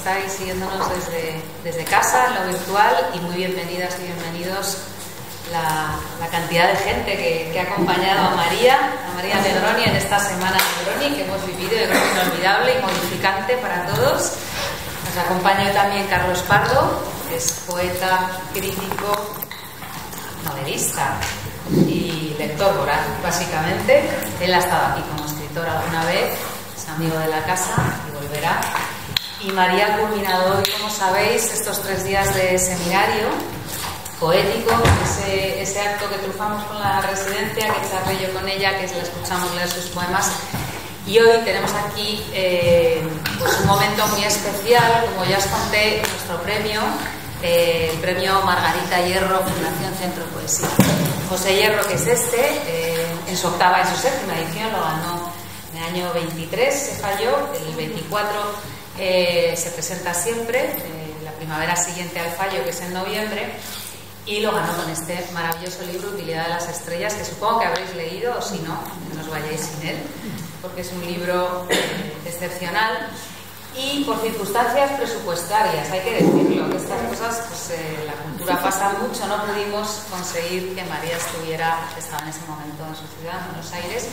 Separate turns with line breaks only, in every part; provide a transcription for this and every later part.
estáis siguiéndonos desde casa, en lo virtual, y muy bienvenidas y bienvenidos la cantidad de gente que ha acompañado a María Negroni en esta semana Negroni que hemos vivido, yo creo que inolvidable y modificante para todos. Nos acompaña también Carlos Pardo, que es poeta, crítico, novelista y lector voraz, básicamente. Él ha estado aquí como escritor alguna vez, es amigo de la casa y volverá. Y María ha culminado hoy, como sabéis, estos 3 días de seminario poético, ese acto que triunfamos con la residencia, que charlé yo con ella, que la escuchamos leer sus poemas. Y hoy tenemos aquí pues un momento muy especial, como ya os conté, nuestro premio, el premio Margarita Hierro, Fundación Centro Poesía. José Hierro, que es en su 7ª edición, lo ganó en el año 23, se falló, el 24 se presenta siempre, la primavera siguiente al fallo, que es en noviembre, y lo ganó con este maravilloso libro, Utilidad de las Estrellas, que supongo que habréis leído, o si no, que no os vayáis sin él, porque es un libro excepcional. Y por circunstancias presupuestarias, hay que decirlo, que estas cosas, pues la cultura pasa mucho, no pudimos conseguir que María estaba en ese momento en su ciudad, en Buenos Aires,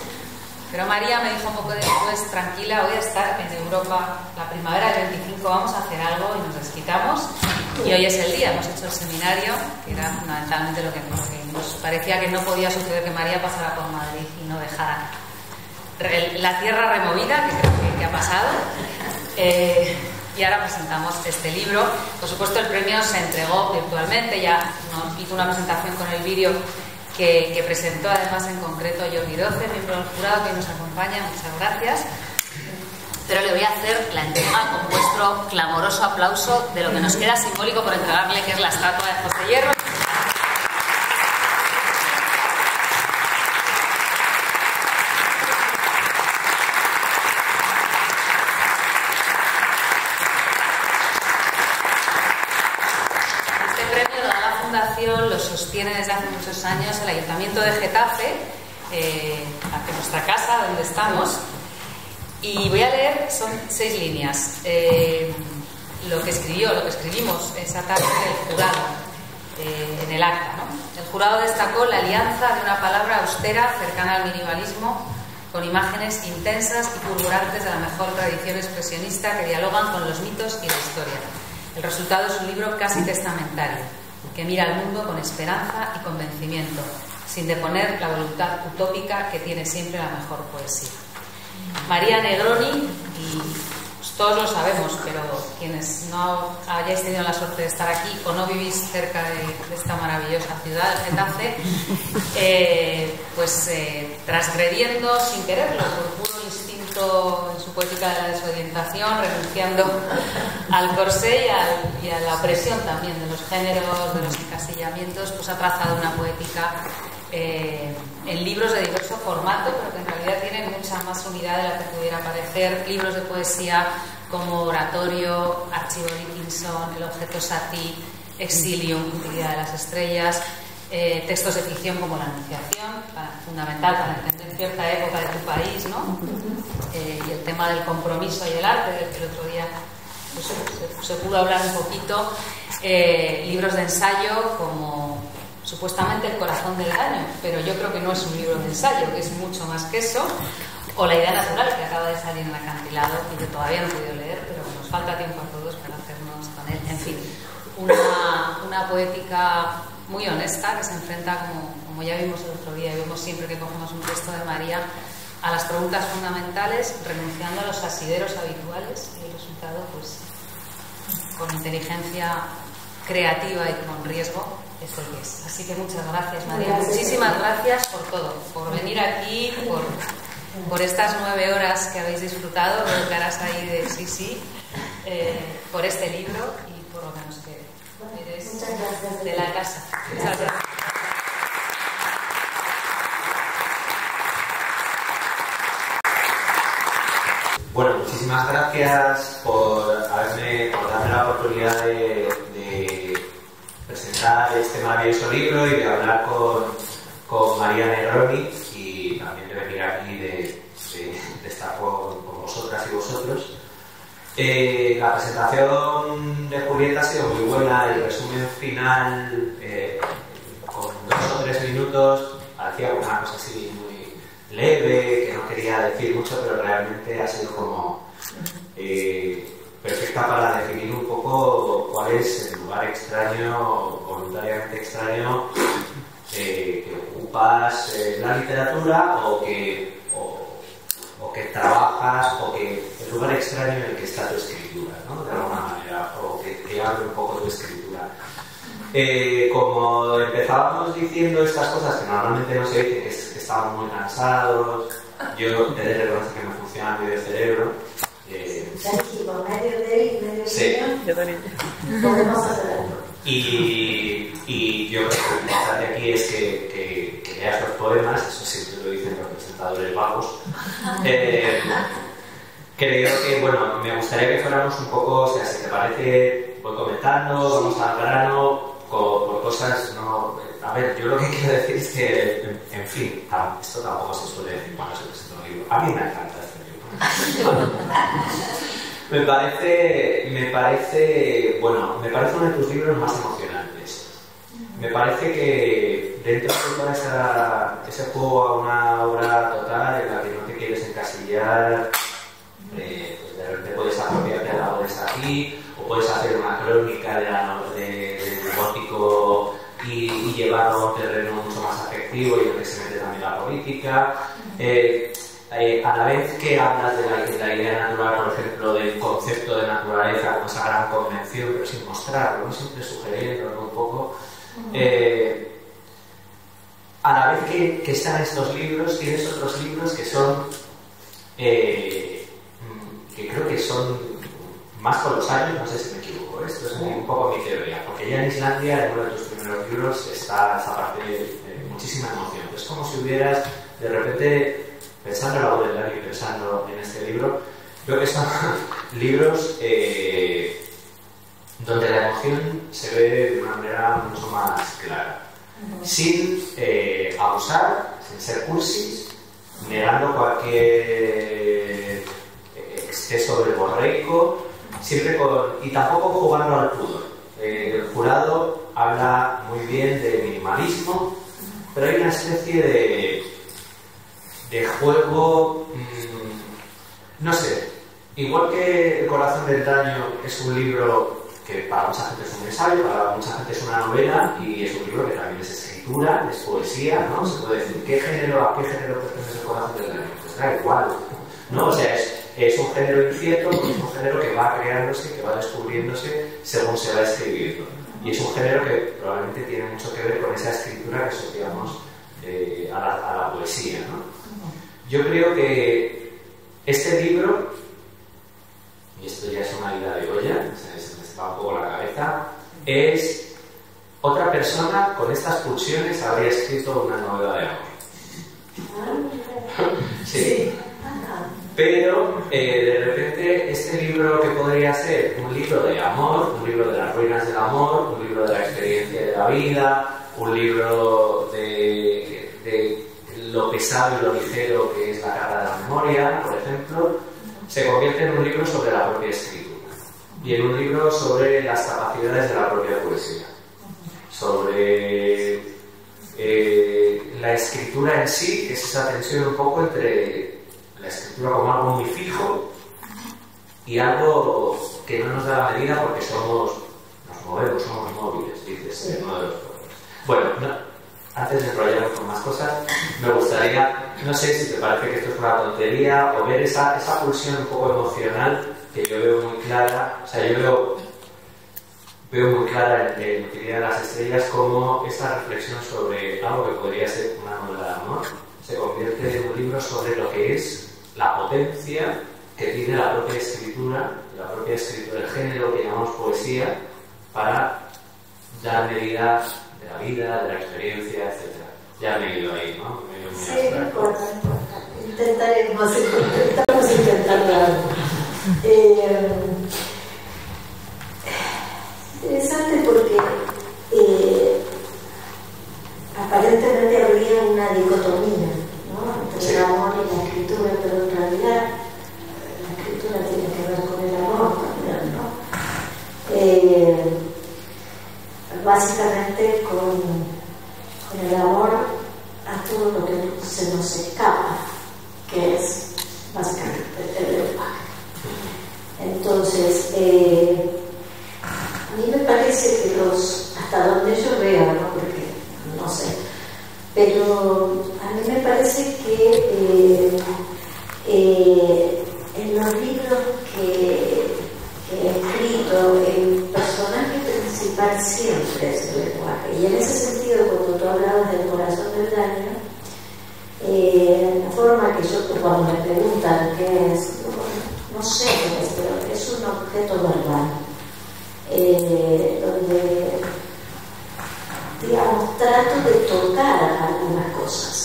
pero María me dijo un poco después, tranquila, voy a estar en Europa la primavera del 25, vamos a hacer algo, y nos desquitamos, y hoy es el día, hemos hecho el seminario, que era fundamentalmente lo que nos parecía que no podía suceder, que María pasara por Madrid y no dejara la tierra removida, que creo que ha pasado. Y ahora presentamos este libro. Por supuesto, el premio se entregó virtualmente, ya nos hizo una presentación con el vídeo que presentó además en concreto Jordi Doce, miembro del jurado que nos acompaña, muchas gracias. Pero le voy a hacer la entrega con vuestro clamoroso aplauso de lo que nos queda simbólico por entregarle, que es la estatua de José Hierro. Lo sostiene desde hace muchos años el Ayuntamiento de Getafe, ante nuestra casa donde estamos, y voy a leer, son 6 líneas, lo que escribimos esa tarde del jurado, en el acta, ¿no? El jurado destacó la alianza de una palabra austera, cercana al minimalismo, con imágenes intensas y fulgurantes de la mejor tradición expresionista que dialogan con los mitos y la historia. El resultado es un libro casi testamentario, que mira al mundo con esperanza y convencimiento, sin deponer la voluntad utópica que tiene siempre la mejor poesía. María Negroni, y pues todos lo sabemos, pero quienes no hayáis tenido la suerte de estar aquí o no vivís cerca de esta maravillosa ciudad de Getafe, transgrediendo sin quererlo, por puro instinto en su poética de la desorientación, renunciando al corsé y a la opresión también de los géneros, de los encasillamientos, pues ha trazado una poética en libros de diverso formato, pero que en realidad tienen mucha más unidad de la que pudiera parecer. Libros de poesía como Oratorio, Archivo Dickinson, El objeto Satie, Exilium, Utilidad de las Estrellas, textos de ficción como La Anunciación, fundamental para entender cierta época de tu país, ¿no? Y el tema del compromiso y el arte, del que el otro día pues, se pudo hablar un poquito. Libros de ensayo como supuestamente El corazón del daño, pero yo creo que no es un libro de ensayo, que es mucho más que eso. O La idea natural, que acaba de salir en Acantilado y que todavía no he podido leer, pero nos falta tiempo a todos para hacernos con él. En fin, una poética muy honesta que se enfrenta, como ya vimos el otro día y vemos siempre que cogemos un texto de María, a las preguntas fundamentales, renunciando a los asideros habituales, y el resultado, pues, con inteligencia creativa y con riesgo, es el que es. Así que muchas gracias, María. Muchísimas gracias por todo, por venir aquí, por estas 9 horas que habéis disfrutado, veo caras ahí de sí, por este libro y por lo que nos quede. Eres de la casa. Muchas gracias.
Bueno, muchísimas gracias por darme la oportunidad de presentar este maravilloso libro y de hablar con María Negroni, y también de venir aquí de estar con vosotras y vosotros. La presentación de Julieta ha sido muy buena, el resumen final con 2 o 3 minutos parecía una cosa así muy leve, que no quería decir mucho, pero realmente ha sido como perfecta para definir un poco cuál es el lugar extraño, voluntariamente extraño, que ocupas en la literatura o que trabajas, o que el lugar extraño en el que está tu escritura, ¿no? De alguna manera, o que abre un poco tu escritura. Como empezábamos diciendo estas cosas que normalmente no se dice, que estábamos muy cansados, yo he de reconocer que me funciona medio cerebro.
Medio de él y medio de
sí.
Yo también. Podemos hacerlo.
Y yo creo que lo importante aquí es que leas los poemas, eso siempre lo dicen los presentadores vagos. Creo que, bueno, me gustaría que fuéramos un poco, o sea, si te parece, voy comentando, vamos al grano, por cosas, no... A ver, yo lo que quiero decir es que, en fin, esto tampoco se suele decir cuando se presenta un libro. A mí me encanta este libro. Me parece uno de tus libros más emocionantes. Me parece que dentro de toda ese juego a una obra total en la que no te quieres encasillar, pues de repente puedes apropiarte de la obra aquí, o puedes hacer una crónica del gótico y llevarlo a un terreno mucho más afectivo y en el que se mete también la política. A la vez que hablas de la idea natural, por ejemplo, del concepto de naturaleza como esa gran convención, pero sin mostrarlo, ¿no? Siempre sugiriéndolo un poco. A la vez que están estos libros, tienes otros libros que son que creo que son más con los años, no sé si me equivoco, esto es un poco mi teoría, porque ya en Islandia, en uno de tus primeros libros, está esa parte de muchísima emoción. Es como si hubieras de repente, pensando en la voz del año y pensando en este libro, creo que son libros donde la emoción se ve de una manera mucho más clara, sin abusar, sin ser cursis, negando cualquier exceso verborreico, siempre y tampoco jugando al pudor. El jurado habla muy bien de minimalismo, pero hay una especie de juego, no sé, igual que El corazón del daño es un libro que para mucha gente es un ensayo, para mucha gente es una novela, y es un libro que también es escritura, es poesía, ¿no? Se puede decir, ¿a qué género pertenece El corazón del daño? Pues da igual, ¿no? O sea, es un género incierto, es un género que va creándose, que va descubriéndose según se va escribiendo. Y es un género que probablemente tiene mucho que ver con esa escritura que asociamos a la poesía, ¿no? Yo creo que este libro, y esto ya es una ida de olla, se me va un poco la cabeza, es otra persona con estas pulsiones habría escrito una novela de amor. Sí. Pero de repente este libro, que podría ser un libro de amor, un libro de las ruinas del amor, un libro de la experiencia de la vida, un libro de lo pesado y lo ligero que es la carga de la memoria, por ejemplo, se convierte en un libro sobre la propia escritura y en un libro sobre las capacidades de la propia poesía, sobre la escritura en sí, que es esa tensión un poco entre la escritura como algo muy fijo y algo que no nos da la medida porque nos movemos, somos móviles, dices uno de los poemas. Bueno, antes de enrollarnos con más cosas, me gustaría, no sé si te parece que esto es una tontería, o ver esa pulsión un poco emocional que yo veo muy clara. O sea, yo veo muy clara en Utilidad de las Estrellas como esta reflexión sobre algo que podría ser una novela de amor se convierte en un libro sobre lo que es la potencia que tiene la propia escritura, el género que llamamos poesía, para dar medida de la vida, de la experiencia, etc. Ya me he ido ahí, ¿no?
Sí, no importa. Estamos intentando algo. Interesante porque aparentemente habría una dicotomía, ¿no? Entre el amor y la escritura, pero en realidad la escritura tiene que ver con el amor. básicamente con el amor a todo lo que se nos escapa, que es básicamente el lenguaje. Entonces, a mí me parece que hasta donde yo veo, ¿no? Porque no sé, pero a mí me parece que en los libros que he escrito, el personaje principal siempre es el lenguaje. Y en ese sentido, cuando tú hablabas del corazón del daño, la forma que yo, cuando me preguntan qué es, no sé qué es, pero es un objeto verbal, donde, digamos, trato de tocar algunas cosas,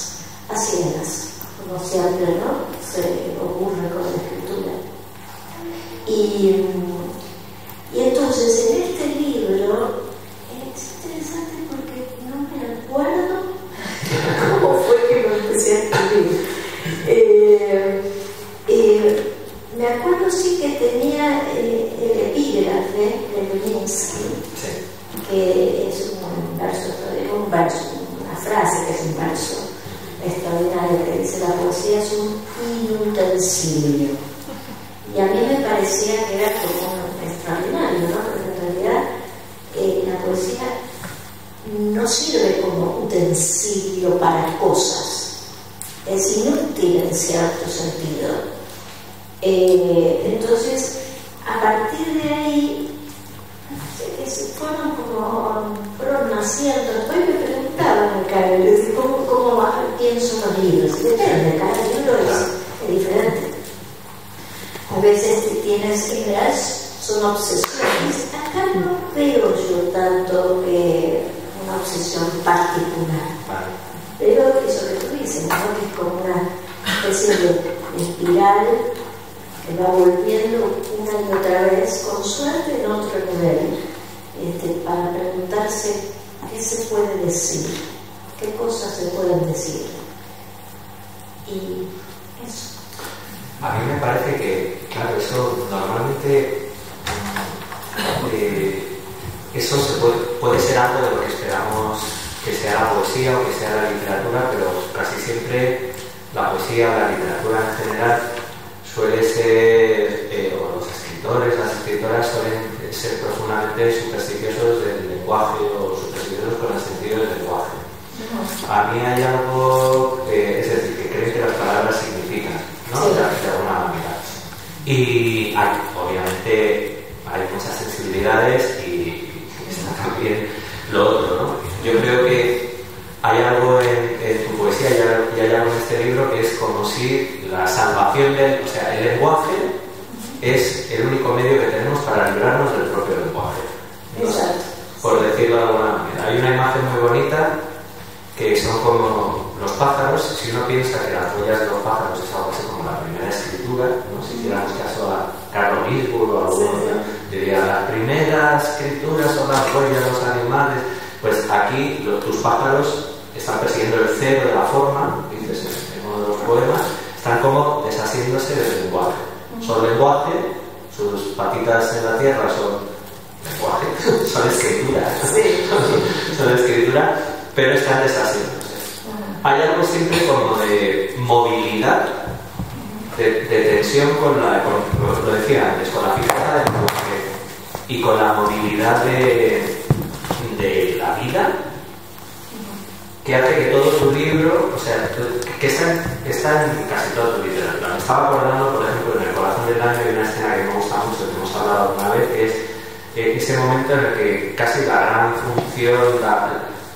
a ciegas, como siempre, ¿no? Se ocurre con la escritura. Y entonces en este libro es interesante porque no me acuerdo cómo fue que lo empecé a escribir. Me acuerdo sí que tenía el epígrafe de Levinsky, que es un verso, una frase que es un verso extraordinario, que dice: la poesía es un utensilio. Y a mí me parecía que era como extraordinario, ¿no? Porque en realidad la poesía no sirve como utensilio para cosas, es inútil en cierto sentido. Entonces, a partir de ahí, no sé, que se fueron naciendo. Después me preguntaban, ¿cómo pienso los libros? Y depende, cada libro es diferente. A veces tienes ideas, son obsesiones. Acá no veo yo tanto una obsesión particular. Pero eso que tú dices, ¿no? Que es como una especie de espiral que va volviendo una y otra vez, con suerte en otro nivel, para preguntarse qué se puede decir, qué cosas se pueden decir. Y eso.
A mí me parece que, claro, eso normalmente eso puede ser algo de lo que esperamos que sea la poesía o que sea la literatura, pero casi siempre la poesía o la literatura en general suele ser, o los escritores, las escritoras suelen ser profundamente supersticiosos del lenguaje o supersticiosos con el sentido del lenguaje. A mí hay algo, es decir, que creen que las palabras significan, ¿no?
Sí.
De alguna manera. Y obviamente hay muchas sensibilidades y está también lo otro, ¿no? Yo creo que hay algo en tu poesía y hay algo en este libro que es como si la salvación o sea, el lenguaje es el único medio que tenemos para librarnos del propio lenguaje, ¿no?
Exacto.
Por decirlo de alguna manera. Hay una imagen muy bonita que son como los pájaros. Si uno piensa que las huellas de los pájaros es algo así como la primera escritura, ¿no? Si hiciéramos caso a Carlo Ginzburg o a alguno, diría las primeras escrituras son las huellas de los animales. Pues aquí tus pájaros están persiguiendo el cero de la forma, dices en uno de los poemas, están como deshaciéndose del lenguaje. Son lenguaje, sus patitas en la tierra son lenguaje, son escritura,
Sí.
son escritura, pero están deshaciéndose. Hay algo siempre como de movilidad, de tensión lo decía antes, con la fijeza del lenguaje y con la movilidad de la vida, que hace que todo tu libro, o sea, que está en casi todo tu literatura. Me estaba acordando, por ejemplo, en El corazón del daño hay una escena que me gusta mucho, que hemos hablado alguna vez, que es ese momento en el que casi la gran función,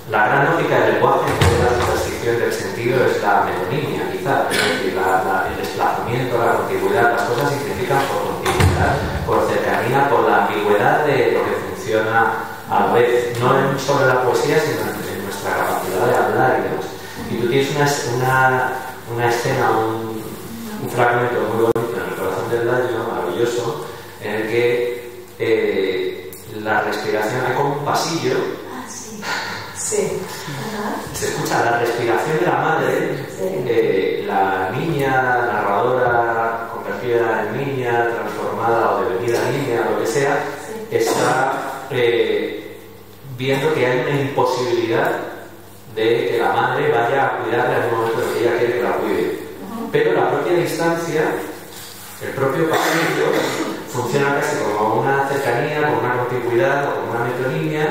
la gran lógica del lenguaje en vez de la superstición del sentido es la metonimia, quizás, es decir, el desplazamiento, la contigüidad. Las cosas significan por contigüidad, por cercanía, por la ambigüedad de lo que funciona a la vez, no solo en la poesía, sino en nuestra capacidad de hablar y demás. Y tú tienes una escena, un fragmento muy bonito en El corazón del daño, maravilloso, en el que la respiración, hay como un pasillo.
Sí.
Se escucha la respiración de la madre,
Sí.
la niña, narradora, convertida en niña, transformada o devenida niña, lo que sea, está viendo que hay una imposibilidad de que la madre vaya a cuidarla en un momento en que ella quiere que la cuide. Pero la propia distancia, el propio pasillo, funciona casi como una cercanía, como una continuidad o como una metonimia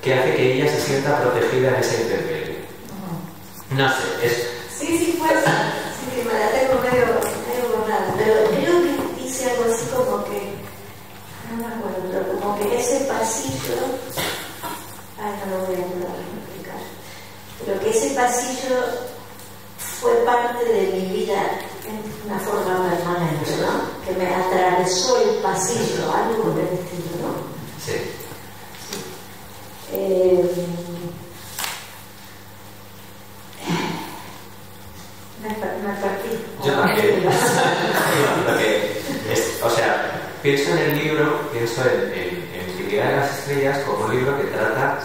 que hace que ella se sienta protegida en esa intemperie. No sé, es...
Sí, pues, sí, me la tengo medio borrada, pero creo que dice algo así como que, no me acuerdo, pero como que ese pasillo, no lo voy a poder explicar, pero que ese pasillo fue parte de mi vida en una forma permanente, ¿no? Que me atravesó el pasillo, algo por el estilo, ¿no?
Sí.
Me partí.
Yo también. O sea, pienso en el libro, pienso en Utilidad de las Estrellas como un libro que trata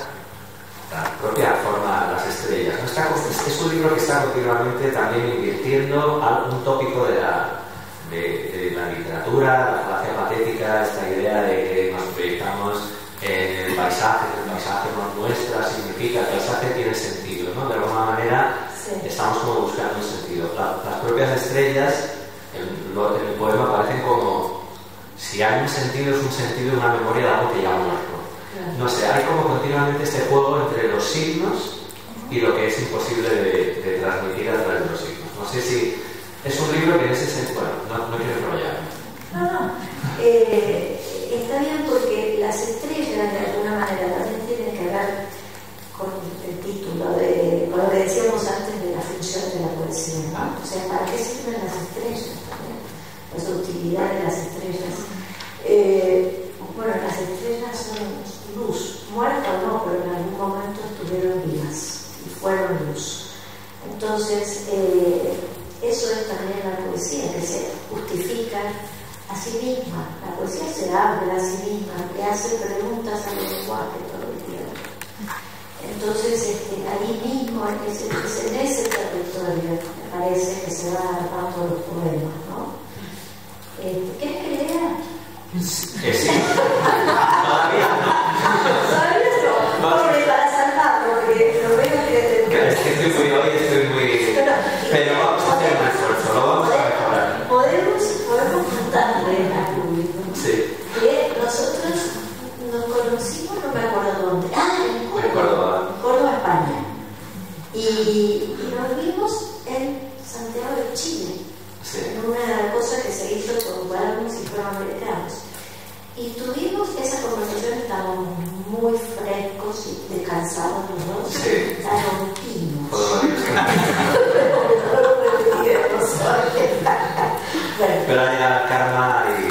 la propia forma de las estrellas. Es un libro que está continuamente también invirtiendo algún tópico de la literatura, la falacia patética, esta idea de que nos proyectamos en el paisaje, que el paisaje nos muestra, significa, el paisaje tiene sentido, ¿no? De alguna manera estamos como buscando un sentido. Las propias estrellas en el poema aparecen como si hay un sentido, es un sentido de una memoria de algo que ya ha muerto. No sé, hay como continuamente este juego entre los signos y lo que es imposible de transmitir a través de los signos. No sé si es un libro que en ese sentido, bueno, no quiero enrollar.
No. Está bien porque las estrellas de alguna manera también tienen que ver con el título, con lo que decíamos antes de la función de la poesía, ¿no? O sea, ¿para qué sirven las estrellas también? La utilidad de las estrellas. Bueno, las estrellas son luz, muerta o no, pero en algún momento estuvieron vivas y fueron luz. Entonces, eso es también la poesía, que se justifica a sí misma. La poesía se habla a sí misma, que hace preguntas al lenguaje todo el tiempo. Entonces, ahí mismo, es en ese territorio, me parece que se van armando los poemas, ¿no? ¿Quieres que lea?
Sí. Todavía no.
Pobre, para salvarlo, porque lo veo que...
Es que estoy muy... Pero vamos a hacer un esfuerzo, lo vamos a mejorar.
Podemos contarle al público que nosotros nos conocimos, no me acuerdo dónde. En Córdoba, España. Y nos vimos en Santiago de Chile. En una cosa que se hizo con cuadernos hispanoamericanos. Y tuvimos esa conversación, estábamos muy frescos y descansados los dos. La rompimos.
Pero hay la karma y...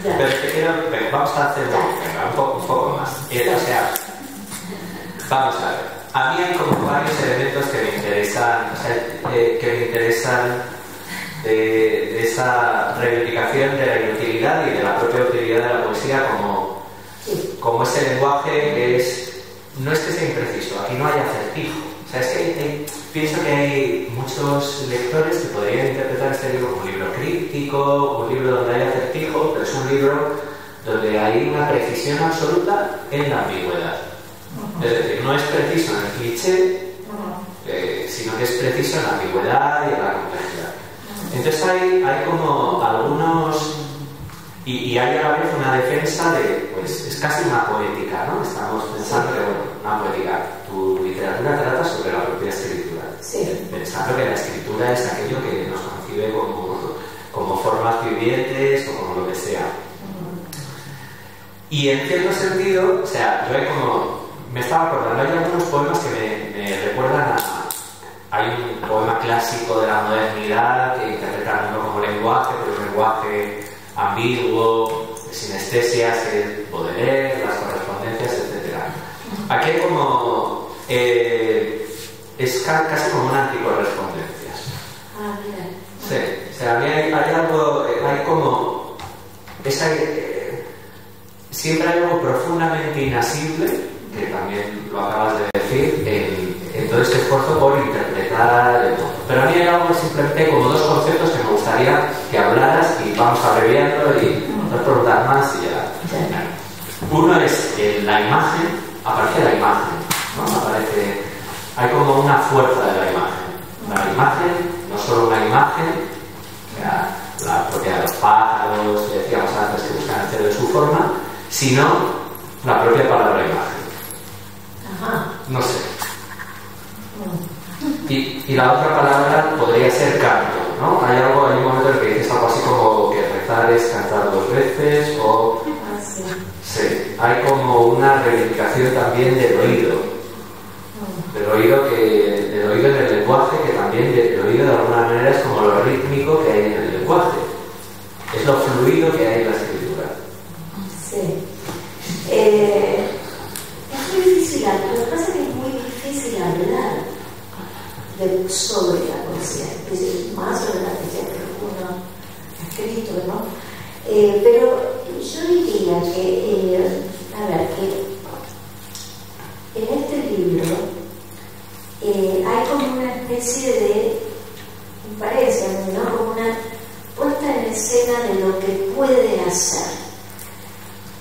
Pero vamos a hacer un poco más. O sea, vamos a ver. A mí hay como varios elementos que me interesan, de esa reivindicación de la inutilidad y de la propia utilidad de la poesía como ese lenguaje que no es que sea impreciso, aquí no hay acertijo. O sea, es que pienso que hay muchos lectores que podrían interpretar este libro como un libro críptico, un libro donde hay acertijo, pero es un libro donde hay una precisión absoluta en la ambigüedad. Es decir, no es preciso en el cliché, sino que es preciso en la ambigüedad y en la complejidad. Entonces hay como algunos... Y hay a la vez una defensa de... Pues es casi una poética, ¿no? Estamos pensando que, bueno, una poética. Tu literatura trata sobre la propia escritura. Pensando que la escritura es aquello que nos concibe como formas vivientes o como lo que sea. Y en cierto sentido, o sea, yo me estaba acordando, hay algunos poemas que me recuerdan hay un poema clásico de la modernidad que interpreta el mundo como lenguaje, pero un lenguaje ambiguo, sinestesias, el poder, las correspondencias, etc. Aquí hay como... es casi como una anticorrespondencias. Sí, o sea, a mí hay algo, hay como... siempre hay algo profundamente inasible, que también lo acabas de decir, en todo este esfuerzo por interpretar el mundo. Pero a mí hay algo simplemente como dos conceptos que me gustaría que hablaras y vamos abreviando y no preguntar más y ya. Uno es la imagen aparece la imagen, ¿no? Hay como una fuerza de la imagen. La imagen, no solo una imagen, la propia de los pájaros, que decíamos antes, que buscan hacer de su forma, sino la propia palabra imagen.
Ajá.
No sé. Y la otra palabra podría ser canto, ¿no? Hay un momento en el que dices algo así como que rezar es cantar 2 veces, o...
Sí.
Sí, hay como una reivindicación también del oído. Del oído en el lenguaje, que también el oído de alguna manera es como lo rítmico que hay en el lenguaje. Es lo fluido que hay en la escritura.
Sí. Es muy difícil, lo que pasa es que es muy difícil hablar sobre la poesía, más sobre la poesía que uno ha escrito, ¿no? Pero yo diría que, que en este libro hay como una especie de, me parece a mí, ¿no? Como una puesta en escena de lo que puede hacer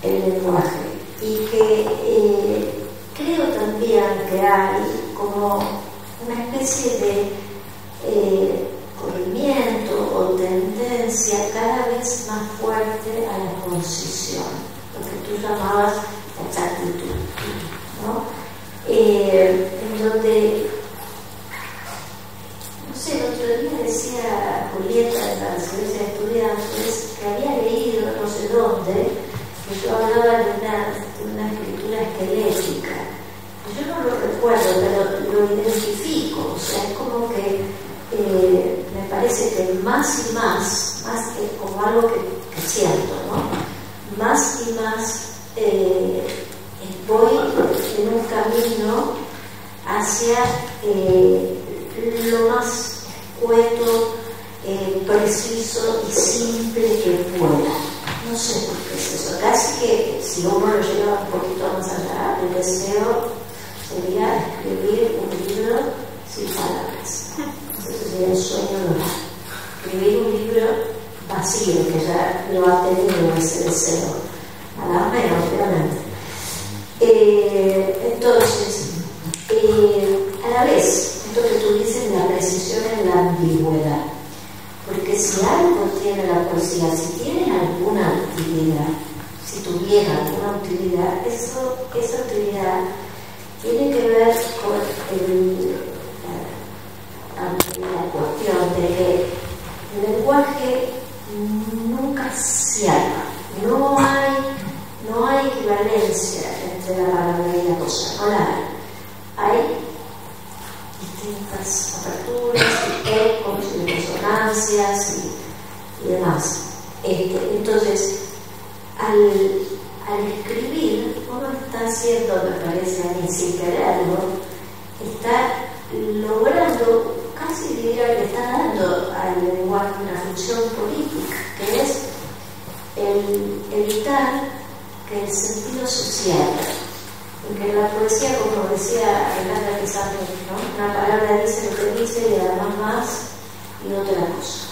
el lenguaje, y que creo también que hay como una especie de corrimiento o tendencia cada vez más fuerte a la concisión, lo que tú llamabas la exactitud, ¿no? En donde, no sé, el otro día decía Julieta de la Residencia de Estudiantes que había leído no sé dónde, que yo hablaba de una escritura esquelética. Yo no lo recuerdo, pero lo identifico, o sea, es como que me parece que más y más que como algo que siento, ¿no? Más y más voy en un camino hacia lo más escueto, preciso y simple que pueda. No sé por qué es eso. Casi que si uno lo lleva un poquito más allá, el deseo sería escribir un libro sin palabras. Ese sería el sueño normal. Escribir un libro vacío, que ya lo ha tenido ese deseo. Nada menos, obviamente. Entonces, a la vez, esto que tú dices, la precisión en la ambigüedad. Porque si algo tiene la poesía, si tiene alguna utilidad, si tuviera alguna utilidad, esa utilidad tiene que ver con la cuestión de que el lenguaje nunca cierra, no hay equivalencia entre la palabra y la cosa, no la hay. Hay distintas aperturas, y ecos, y resonancias y demás. Entonces, al escribir, uno está haciendo, me parece a mí, sin quererlo, está logrando, casi diría que está dando al lenguaje una función política, que es el evitar que el sentido social, porque la poesía, como decía Renata Pizarro, ¿no? Una palabra dice lo que dice y además más y otra cosa.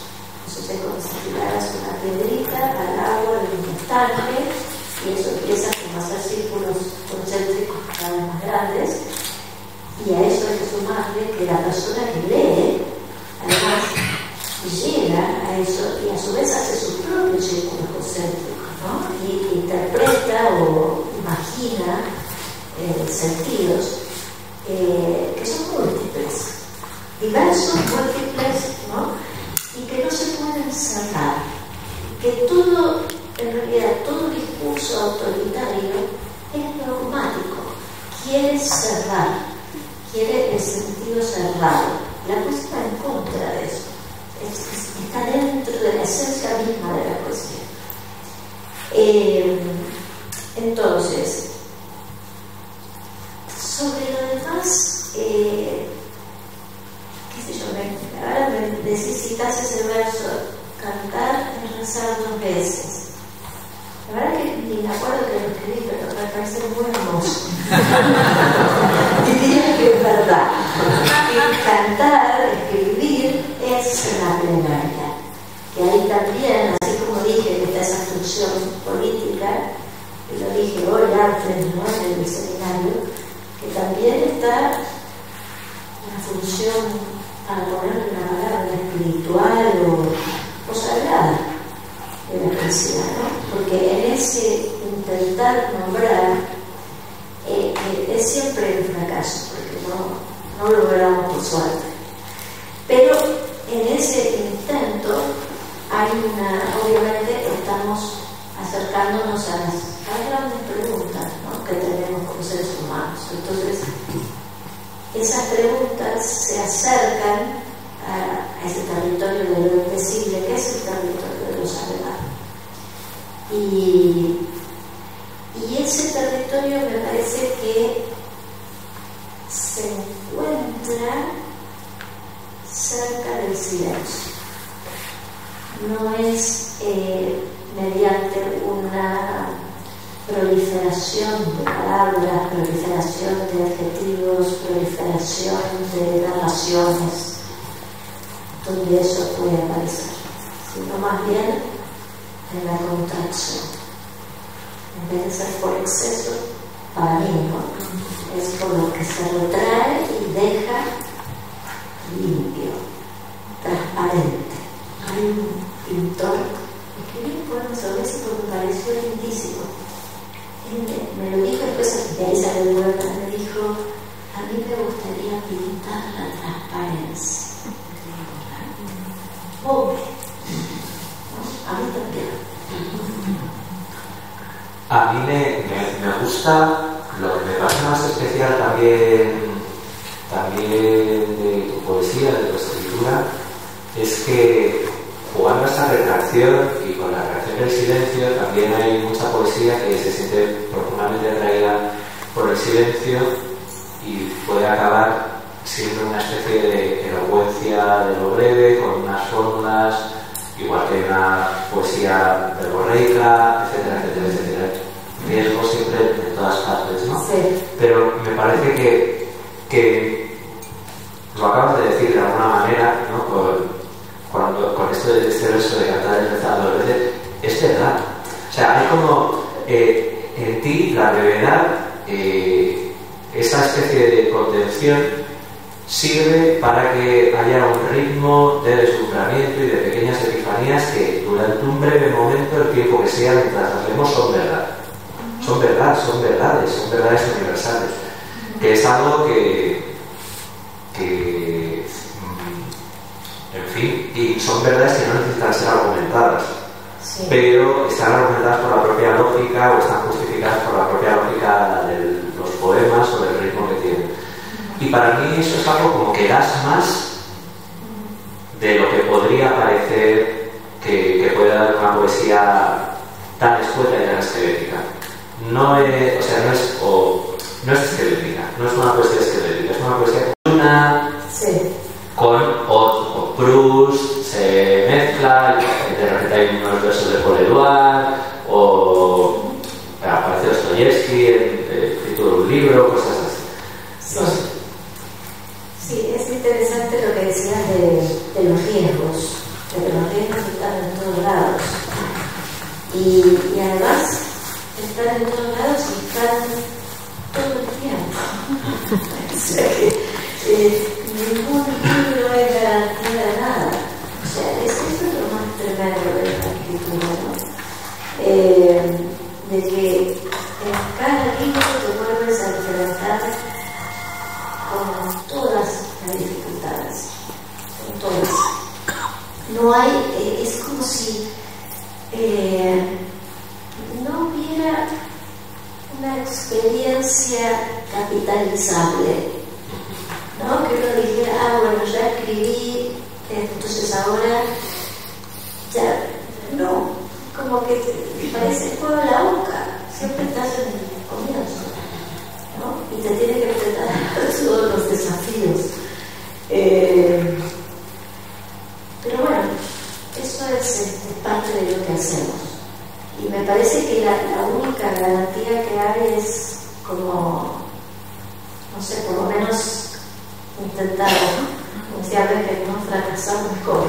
Eso es como si tiraras una piedrita al agua de un estanque y eso empieza como a hacer círculos concéntricos cada vez más grandes, y a eso hay que sumarle que la persona que lee además llega a eso y a su vez hace sus propios círculos concéntricos, ¿no? Y interpreta o imagina sentidos que son múltiples, diversos, múltiples, ¿no? Y que no se pueden cerrar, que todo, en realidad, todo discurso autoritario es dogmático, quiere cerrar, quiere el sentido cerrado. La poesía está en contra de eso, está dentro de la esencia misma de la poesía. Entonces, sobre lo demás, qué sé yo, ahora me necesitas ese verso, cantar y rezar 2 veces. La verdad que ni me acuerdo que lo escribí, pero me parece muy hermoso. Diría que es verdad. Y cantar, escribir, es la plegaria. Que ahí también, así como dije, que está esa función política, y lo dije hoy antes, ¿no? En el seminario, está la función, para ponerle una palabra, espiritual o sagrada de la felicidad, ¿no? Porque en ese intentar nombrar es siempre un fracaso, porque no logramos por suerte. Pero en ese intento hay obviamente estamos acercándonos a las grandes preguntas, ¿no?, que tenemos como seres humanos. Entonces, esas preguntas se acercan a ese territorio de lo invisible, que es el territorio de lo sagrado. Y ese territorio me parece que se encuentra cerca del silencio. No es mediante una proliferación de palabras, proliferación de adjetivos, proliferación de narraciones, donde eso puede aparecer, sino más bien en la contracción. En vez de ser por exceso, para mí, ¿no?, es por lo que se retrae y deja limpio, transparente. Hay un pintor, escribí un poema sobre eso porque me pareció lindísimo. Me lo dijo después, de ahí salió el poema, me dijo: a mí me gustaría pintar la transparencia. Hombre, ¿no? A mí también.
A mí me gusta, lo que me parece más especial también de tu poesía, de tu escritura, es que jugando a esta retracción y con la reacción del silencio, también hay mucha poesía que se siente profundamente atraída por el silencio y puede acabar siendo una especie de elocuencia de lo breve, con unas fórmulas, igual que una poesía verborreica, etcétera, etcétera, etcétera. Riesgo siempre en todas partes, ¿no?
Sí.
Pero me parece que lo acabas de decir de alguna manera, ¿no?, con esto de este verso de cantar y rezar 2 veces, es verdad. O sea, hay como en ti la brevedad, esa especie de contención sirve para que haya un ritmo de deslumbramiento y de pequeñas epifanías que durante un breve momento, el tiempo que sea, mientras las leemos, son verdad. Son verdades universales. Que es algo que en fin, y son verdades que no necesitan ser argumentadas, sí, pero están argumentadas por la propia lógica o están justificadas por la propia lógica de los poemas o del ritmo que tienen. Y para mí eso es algo como que das más de lo que podría parecer que puede dar una poesía tan escueta y tan esquelética. No es esquelética, no es una poesía esquelética, es una poesía
sí,
con Proust, se mezcla, de repente hay unos versos de Paul Éluard, o aparece Dostoyevsky en el título de un libro, cosas así. No sé.
Sí, es interesante lo que decías de los riesgos, de que los riesgos están en todos lados. Y además, están en todos lados y están todo el tiempo. O sea que ningún libro es garantía de nada. O sea, eso es lo más tremendo de la escritura, ¿no? De que en cada libro te vuelves a enfrentar con todas las dificultades, con todas. No hay, es como si no hubiera una experiencia capitalizable, ¿no? Que uno dijera, bueno, ya escribí, entonces ahora ya no, como que te parece juego a la boca, siempre estás en el comienzo, ¿no? Y te tiene que enfrentar a todos los desafíos. Pero bueno, eso es parte de lo que hacemos. Y me parece que la única garantía que hay es como, no sé, por lo menos intentar, ¿no? Como si hablan que no fracasar mejor.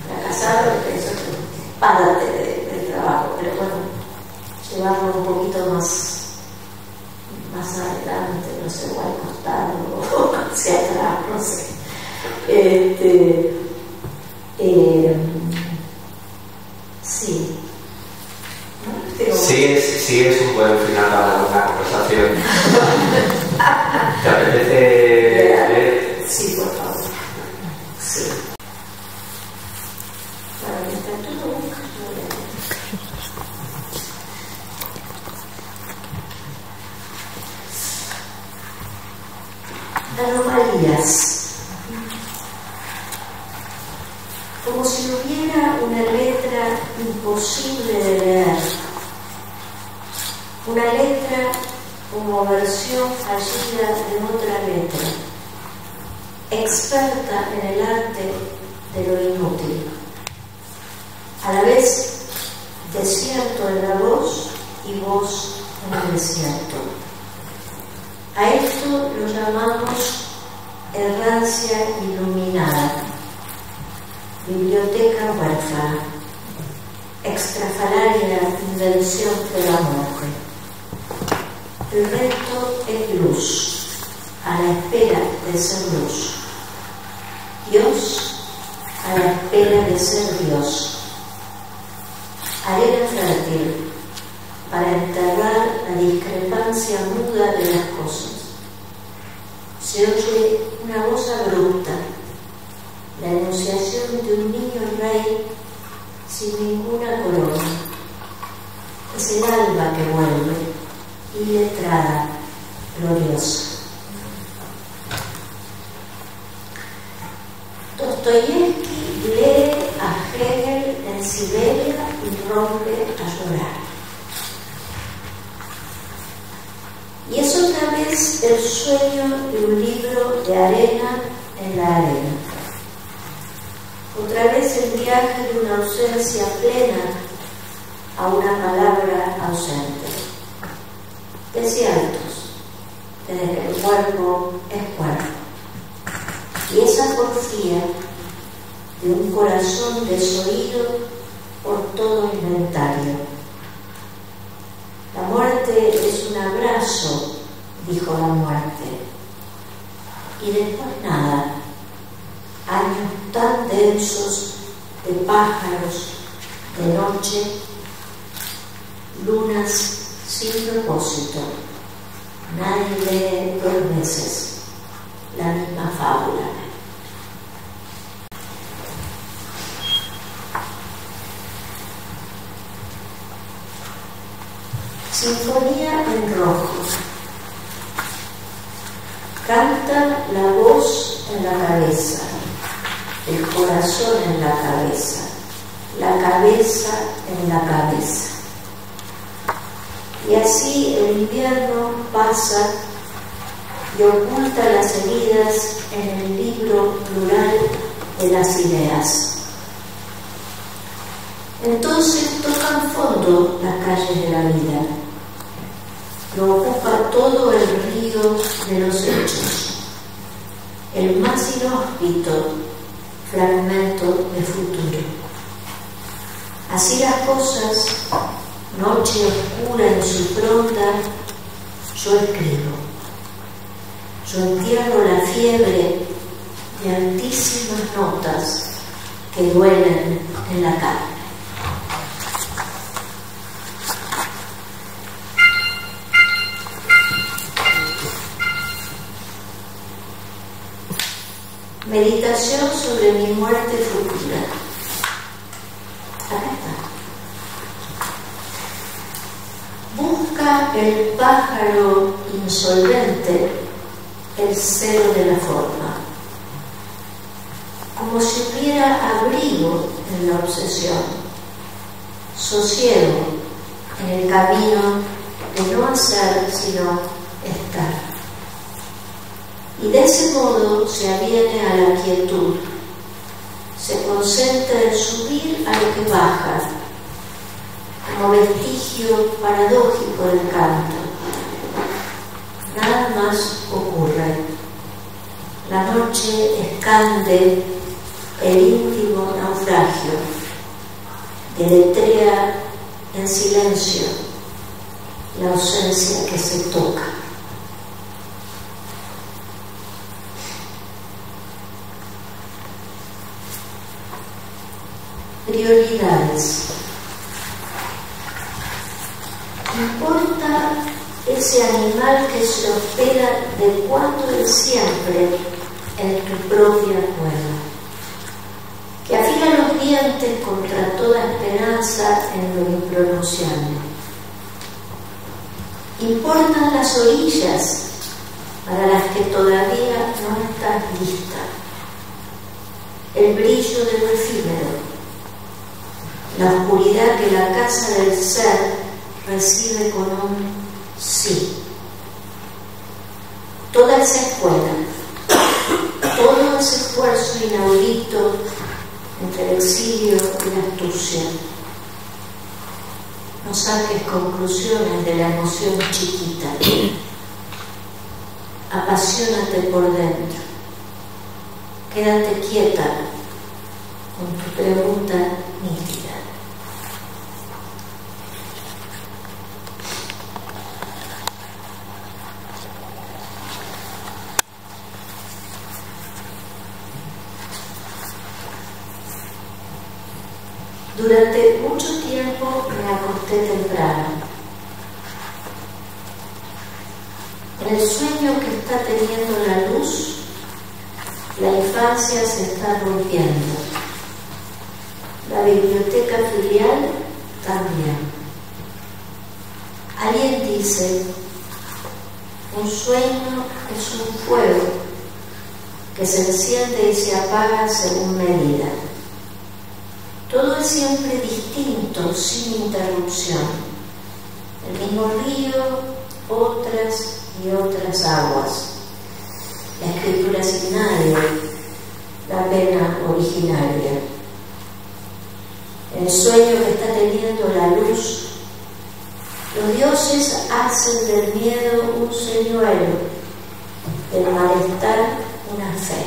Fracasar, eso es parte del trabajo, pero bueno, llevarlo un poquito más más adelante, no sé, o al costado, o hacia atrás, no sé. Sí.
Sí, es un buen final para una conversación. ¿Te apetece leer?
Sí, por favor. Sí. Para mientras tú lo buscas, yo leo. Anomalías. Como si hubiera una letra imposible de leer, una letra como versión fallida de otra letra, experta en el arte de lo inútil, a la vez desierto en la voz y voz en el desierto. A esto lo llamamos errancia iluminada, biblioteca huérfana, extrafalaria invención de la muerte. El resto es luz, a la espera de ser luz. Dios, a la espera de ser Dios. Arena fértil, para enterrar la discrepancia muda de las cosas. Se oye una voz abrupta, la enunciación de un niño rey sin ninguna corona. Es el alba que vuelve, iletrada, gloriosa. Dostoyevski lee a Hegel en Siberia y rompe a llorar. Y es otra vez el sueño de un libro de arena en la arena. Otra vez el viaje de una ausencia plena a una palabra ausente. Desiertos, desde que el cuerpo es cuerpo. Y esa porfía de un corazón desoído por todo inventario. La muerte es un abrazo, dijo la muerte. Y después nada. Años tan densos de pájaros, de noche, lunas sin propósito. Nadie lee 2 veces la misma fábula. Sinfonía en rojo. Canta la voz en la cabeza, el corazón en la cabeza en la cabeza. Y así el invierno pasa y oculta las heridas en el libro plural de las ideas. Entonces tocan fondo las calles de la vida. Lo ocupa todo el río de los hechos, el más inhóspito fragmento de futuro. Así las cosas, noche oscura en su fronda, yo escribo. Yo entierro la fiebre de altísimas notas que duelen en la carne. Meditación sobre mi muerte futura. Acá está. Busca el pájaro insolvente el cero de la forma, como si hubiera abrigo en la obsesión, sosiego en el camino de no hacer sino estar. Y de ese modo se aviene a la quietud, se concentra en subir a lo que baja, como vestigio paradójico del canto. Nada más ocurre. La noche escande el íntimo naufragio, deletrea en silencio la ausencia que se toca. prioridades. ¿Importa ese animal que se hospeda de cuando y siempre en tu propia cueva, que afila los dientes contra toda esperanza en lo impronunciable? ¿Importan las orillas para las que todavía no estás lista? El brillo de lo efímero, la oscuridad que la casa del ser recibe con un sí. Toda esa escuela, todo ese esfuerzo inaudito entre el exilio y la astucia. No saques conclusiones de la emoción chiquita. Apasionate por dentro. Quédate quieta con tu pregunta nítida. Durante mucho tiempo me acosté temprano. En el sueño que está teniendo la luz, la infancia se está rompiendo. La biblioteca filial también. Alguien dice, un sueño es un fuego que se enciende y se apaga según medida. Todo es siempre distinto, sin interrupción. El mismo río, otras y otras aguas. La escritura sin nadie, la pena originaria. En el sueño que está teniendo la luz, los dioses hacen del miedo un señuelo, del malestar una fe.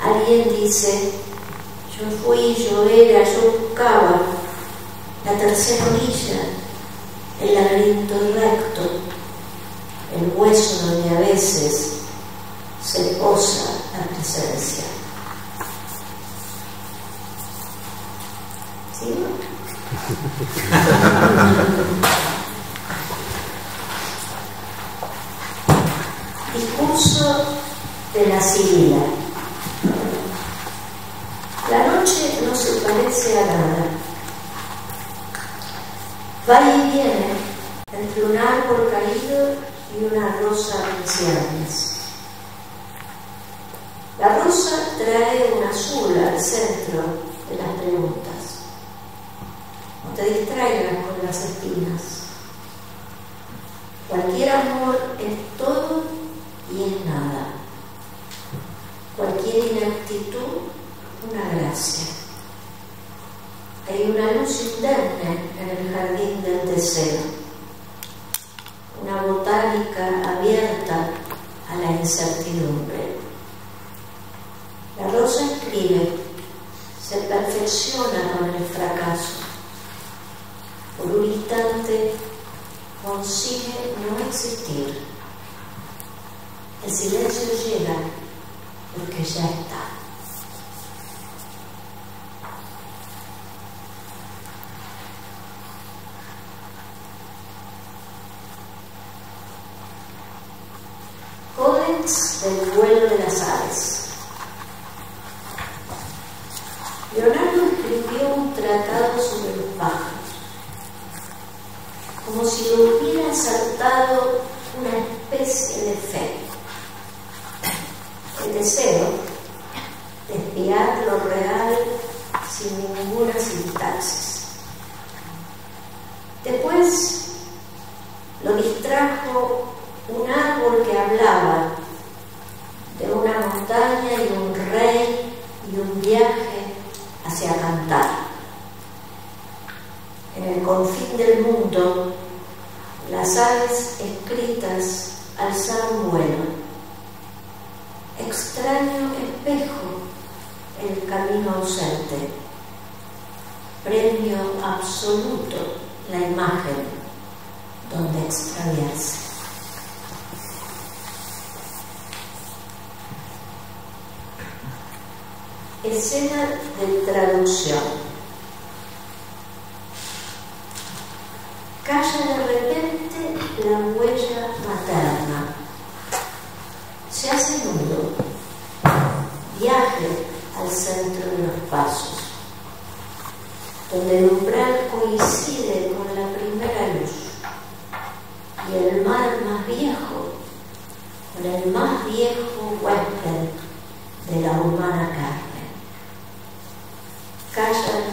Alguien dice, yo fui, yo era, yo buscaba la tercera orilla, el laberinto recto, el hueso donde a veces se posa la presencia. ¿Sí? Discurso de la Sibila. La noche no se parece a nada. Va y viene entre un árbol caído y una rosa en ciernes. La rosa trae un azul al centro de las preguntas. No te distraigas con las espinas. Cualquier amor es todo y es nada. Cualquier ineptitud, una gracia. Hay una luz indemne en el jardín del deseo, una botánica abierta a la incertidumbre. La rosa escribe, se perfecciona con el fracaso. Por un instante consigue no existir. El silencio llega porque ya está. Códex del vuelo de las aves. Leonardo escribió un tratado sobre los pájaros, como si lo hubiera saltado una especie de fe. El deseo de espiar lo real sin ninguna sintaxis. Después lo distrajo un árbol que hablaba de una montaña y un rey y un viaje hacia Cantar. En el confín del mundo, las aves escritas alzaron vuelo. Extraño espejo, el camino ausente. Premio absoluto, la imagen donde extraviarse. Escena de traducción. Calla de repente la huella materna. Se hace nudo. Viaje al centro de los pasos, donde el umbral coincide con la primera luz y el mar más viejo con el más viejo huésped de la humana carne. Callan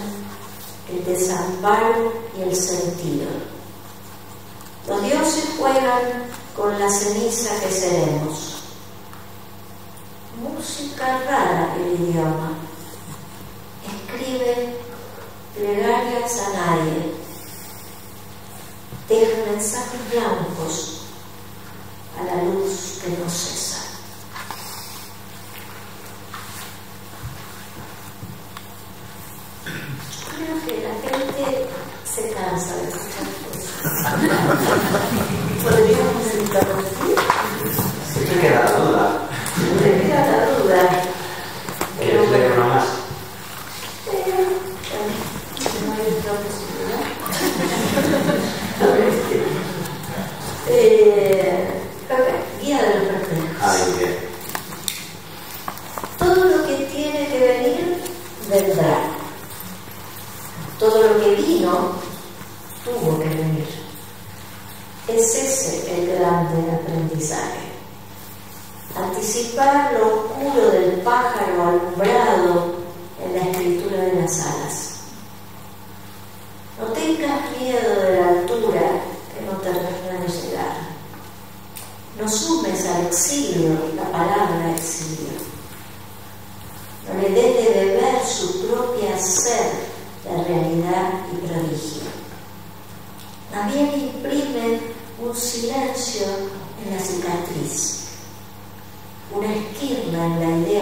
el desamparo y el sentido. Los dioses juegan con la ceniza que seremos. Música rara el idioma. Escribe plegarias a nadie. Deja mensajes blancos a la luz que no cesa. Creo que la gente se cansa de escuchar cosas. ¿Podríamos interrumpir?
Siempre queda la duda.
Me queda la duda.
¿Quieres leer una más?
No hay otra posibilidad. Guía de los reflejos.
Ahí bien.
Todo lo que tiene que venir, vendrá. Todo lo que vino, tuvo que venir. Es ese el grande aprendizaje. Anticipar lo oscuro del pájaro alumbrado en la escritura de las alas. No tengas miedo de la altura que no termina de llegar. No sumes al exilio la palabra exilio. No le des de beber su propia sed de realidad y prodigio. También imprime un silencio en la cicatriz, una esquina en la idea